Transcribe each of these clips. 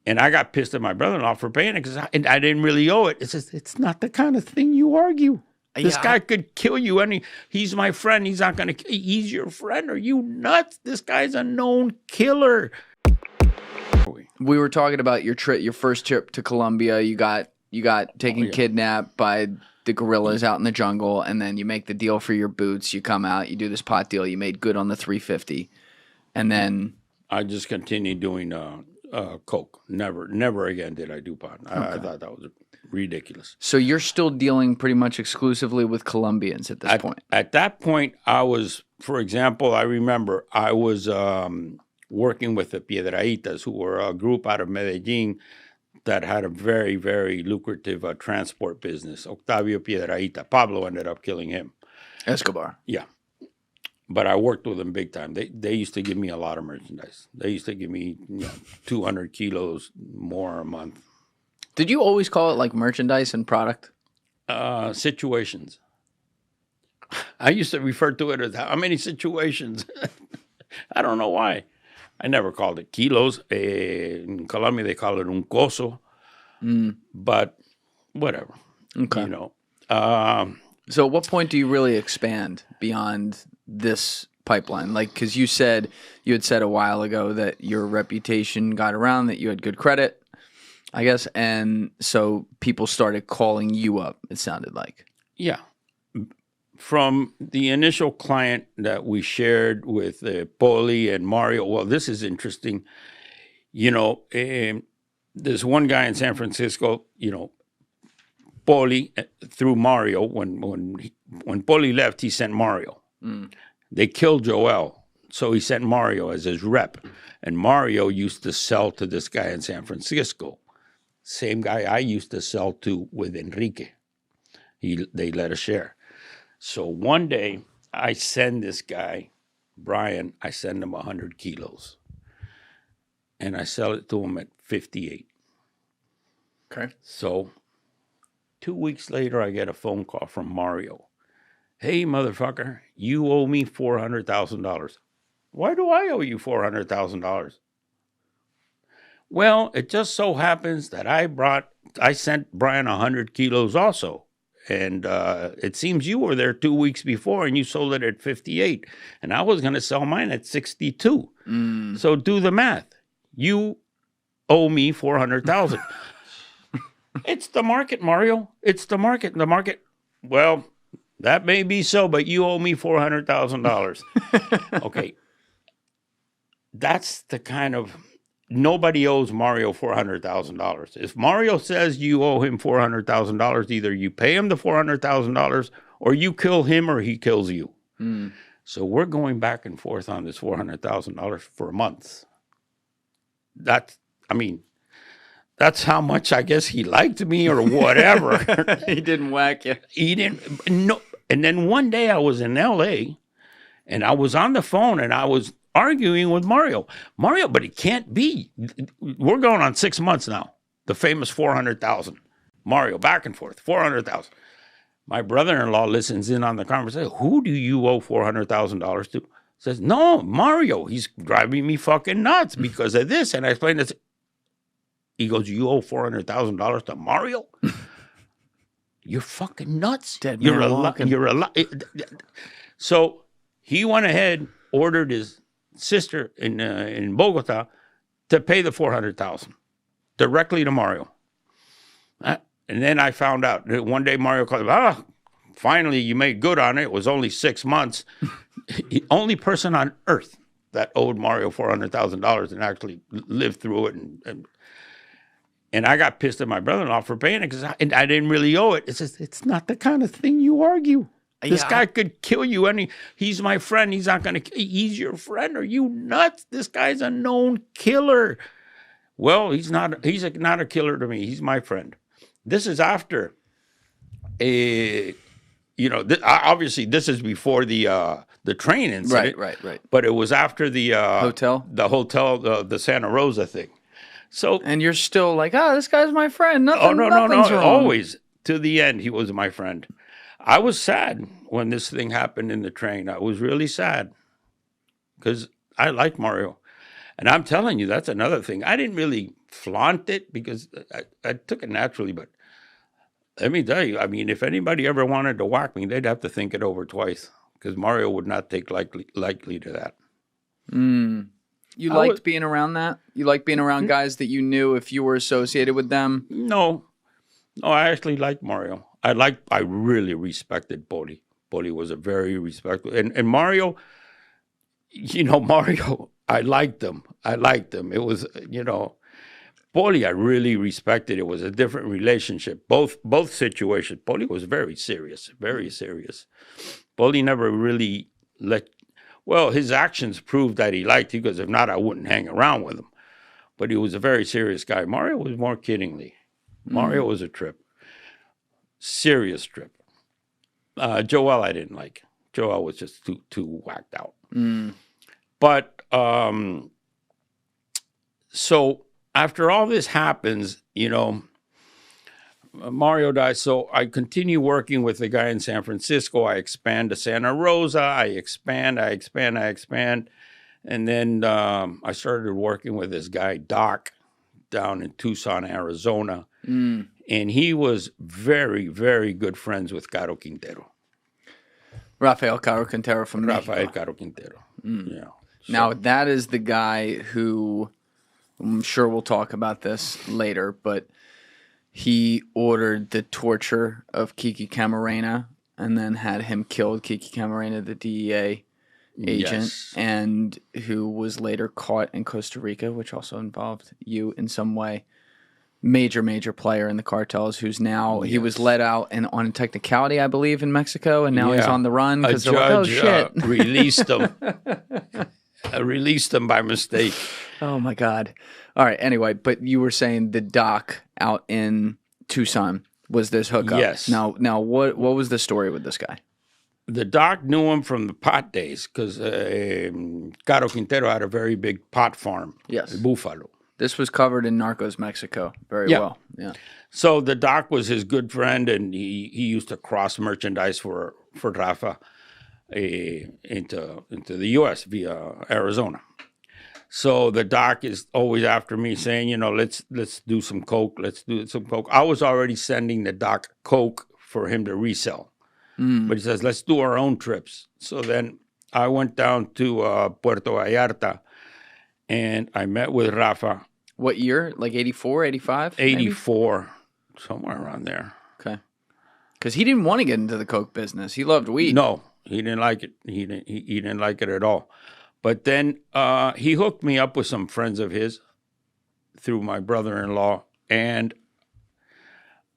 And I got pissed at my brother-in-law for paying it because I didn't really owe it. It says, it's not the kind of thing you argue. This guy could kill you. He's my friend. He's not going to. He's your friend. Are you nuts? This guy's a known killer. We were talking about your first trip to Colombia. You got taken kidnapped by the guerrillas out in the jungle, and then you make the deal for your boots. You come out, you do this pot deal. You made good on the $350, and then I just continued doing coke. Never again did I do pot. I thought that was ridiculous. So you're still dealing pretty much exclusively with Colombians at this point. At that point, I was, for example, I remember I was working with the Piedrahitas, who were a group out of Medellin that had a very, very lucrative transport business. Octavio Piedrahita. Pablo ended up killing him. Escobar. Yeah. But I worked with them big time. They used to give me a lot of merchandise. They used to give me 200 kilos more a month. Did you always call it like merchandise and product? Situations. I used to refer to it as how many situations. I don't know why. I never called it kilos. In Colombia, they call it un coso. But whatever. Okay. You know. So at what point do you really expand beyond this pipeline? Like, because you had said a while ago that your reputation got around, that you had good credit, I guess. And so people started calling you up, it sounded like. Yeah. From the initial client that we shared with Poli and Mario, well, this is interesting. You know, there's one guy in San Francisco, you know, Poli, through Mario, when Poli left, he sent Mario. They killed Joel, so he sent Mario as his rep. And Mario used to sell to this guy in San Francisco. Same guy I used to sell to with Enrique. They let us share. So one day, I send this guy, Brian, I send him 100 kilos. And I sell it to him at 58. Okay. So 2 weeks later, I get a phone call from Mario. Hey, motherfucker, you owe me $400,000. Why do I owe you $400,000? Well, it just so happens that I sent Brian 100 kilos also. And it seems you were there 2 weeks before and you sold it at 58. And I was going to sell mine at 62. So do the math. You owe me $400,000. It's the market, Mario. It's the market. The market. Well, that may be so, but you owe me $400,000. Okay. That's the kind of... Nobody owes Mario $400,000. If Mario says you owe him $400,000, either you pay him the $400,000 or you kill him or he kills you. So we're going back and forth on this $400,000 for months. That's how much I guess he liked me or whatever. He didn't whack you. He didn't. No. And then one day I was in L.A. and I was on the phone and I was arguing with Mario, but it can't be. We're going on 6 months now. The famous 400,000. Mario, back and forth, 400,000. My brother-in-law listens in on the conversation. Who do you owe $400,000 to? Says, no, Mario. He's driving me fucking nuts because of this. And I explained this. He goes, you owe $400,000 to Mario? You're fucking nuts. Dead you're man a walking. You're a So he went ahead, ordered his sister in Bogota to pay the $400,000 directly to Mario. And then I found out that one day Mario called, finally you made good on it. It was only 6 months. The only person on earth that owed Mario $400,000 and actually lived through it. And I got pissed at my brother-in-law for paying it because I didn't really owe it. It says, it's not the kind of thing you argue. This guy could kill you, and he's my friend. He's not going to. He's your friend. Are you nuts? This guy's a known killer. Well, he's not. He's not a killer to me. He's my friend. This is after obviously this is before the train incident. Right. But it was after the hotel, the Santa Rosa thing. So and you're still like, this guy's my friend. Nothing's wrong. Always to the end, he was my friend. I was sad when this thing happened in the train. I was really sad because I like Mario. And I'm telling you, that's another thing. I didn't really flaunt it because I took it naturally. But let me tell you, I mean, if anybody ever wanted to whack me, they'd have to think it over twice because Mario would not take likely to that. You liked being around that? You liked being around guys that you knew if you were associated with them? No, I actually liked Mario. I really respected Poli. Poli was a very respectful, and Mario, Mario, I liked him. It was, Poli, I really respected. It was a different relationship. Both situations. Poli was very serious, very serious. Poli never really his actions proved that he liked you, because if not, I wouldn't hang around with him. But he was a very serious guy. Mario was more kiddingly. Mario was a trip. Serious trip. Joel I didn't like. Joel was just too whacked out. But so after all this happens, Mario dies. So I continue working with the guy in San Francisco. I expand to Santa Rosa. I expand. And then I started working with this guy, Doc, down in Tucson, Arizona. And he was very, very good friends with Caro Quintero. Rafael Caro Quintero from Mexico. Rafael Caro Quintero. Yeah. So, now, that is the guy who, I'm sure we'll talk about this later, but he ordered the torture of Kiki Camarena and then had him killed, Kiki Camarena, the DEA agent, and who was later caught in Costa Rica, which also involved you in some way. Major player in the cartels, who's now, he was let out on technicality, I believe, in Mexico, and now he's on the run because they're like, oh, shit. Released him. Released him by mistake. Oh, my God. All right, anyway, but you were saying the Doc out in Tucson was this hookup. Yes. Now, what was the story with this guy? The Doc knew him from the pot days because Caro Quintero had a very big pot farm. Yes. In Buffalo. This was covered in Narcos Mexico very well. Yeah. So the Doc was his good friend, and he used to cross merchandise for Rafa into the U.S. via Arizona. So the Doc is always after me saying, let's do some coke. Let's do some coke. I was already sending the Doc coke for him to resell, but he says, let's do our own trips. So then I went down to Puerto Vallarta. And I met with Rafa. What year? Like 84, 85? 84, somewhere around there. Okay. Because he didn't want to get into the coke business. He loved weed. No, he didn't like it. He didn't like it at all. But then he hooked me up with some friends of his through my brother-in-law. And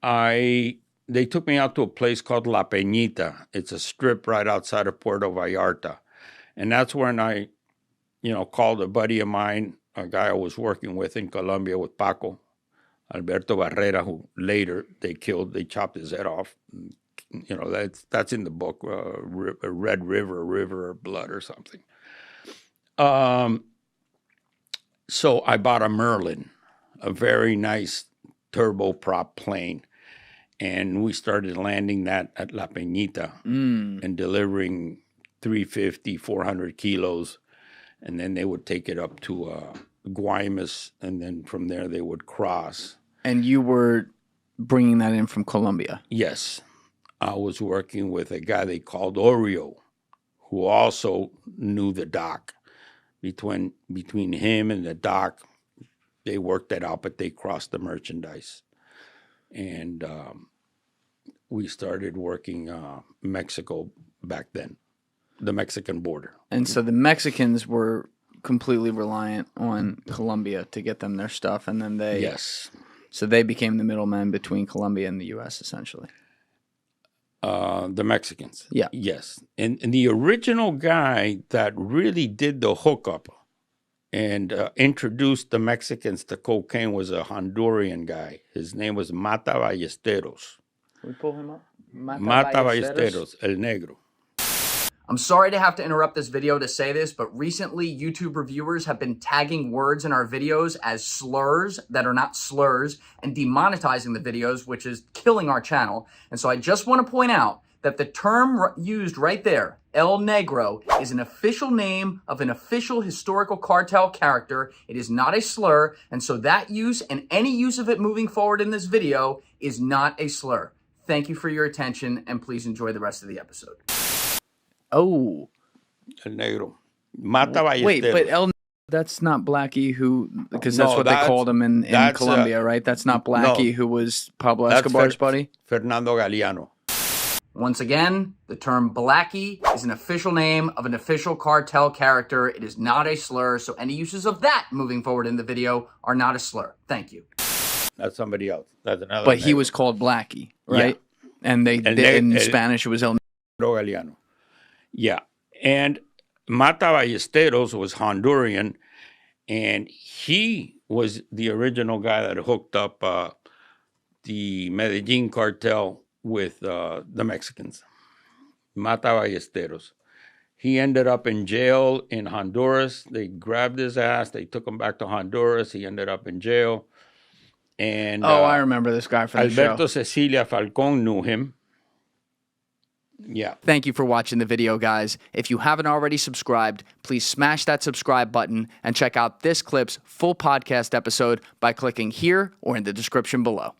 they took me out to a place called La Peñita. It's a strip right outside of Puerto Vallarta. And that's when I called a buddy of mine, a guy I was working with in Colombia with Paco, Alberto Barrera, who later they chopped his head off. That's in the book, Red River of Blood or something. So I bought a Merlin, a very nice turboprop plane, and we started landing that at La Peñita and delivering 350, 400 kilos. And then they would take it up to Guaymas, and then from there they would cross. And you were bringing that in from Colombia? Yes. I was working with a guy they called Oreo, who also knew the Doc. Between him and the Doc, they worked that out, but they crossed the merchandise. And we started working Mexico back then. The Mexican border. And so the Mexicans were completely reliant on Colombia to get them their stuff, and then so they became the middlemen between Colombia and the U.S. essentially. The Mexicans. Yeah. Yes. And the original guy that really did the hookup and introduced the Mexicans to cocaine was a Honduran guy. His name was Mata Ballesteros. Can we pull him up? Mata Ballesteros, El Negro. I'm sorry to have to interrupt this video to say this, but recently YouTube reviewers have been tagging words in our videos as slurs that are not slurs and demonetizing the videos, which is killing our channel. And so I just want to point out that the term used right there, El Negro is an official name of an official historical cartel character. It is not a slur, and so that use and any use of it moving forward in this video is not a slur. Thank you for your attention, and please enjoy the rest of the episode. Oh. El Negro. Mata Wait, Ballesteros. but that's not Blackie who, because No, that's what they that's- called him in that's, Colombia, right? That's not Blackie who was Pablo Escobar's buddy? Fernando Galeano. Once again, the term Blackie is an official name of an official cartel character. It is not a slur, so any uses of that moving forward in the video are not a slur. Thank you. That's somebody else. That's another. But he Negro. was called Blackie, right? And they El Spanish it was El Galeano. Yeah. And Mata Ballesteros was Honduran, and he was the original guy that hooked up the Medellin cartel with the Mexicans. Mata Ballesteros. He ended up in jail in Honduras. They grabbed his ass. They took him back to Honduras. He ended up in jail. And I remember this guy from the show. Alberto Cecilia Falcón knew him. Yeah. Thank you for watching the video, guys. If you haven't already subscribed, please smash that subscribe button and check out this clip's full podcast episode by clicking here or in the description below.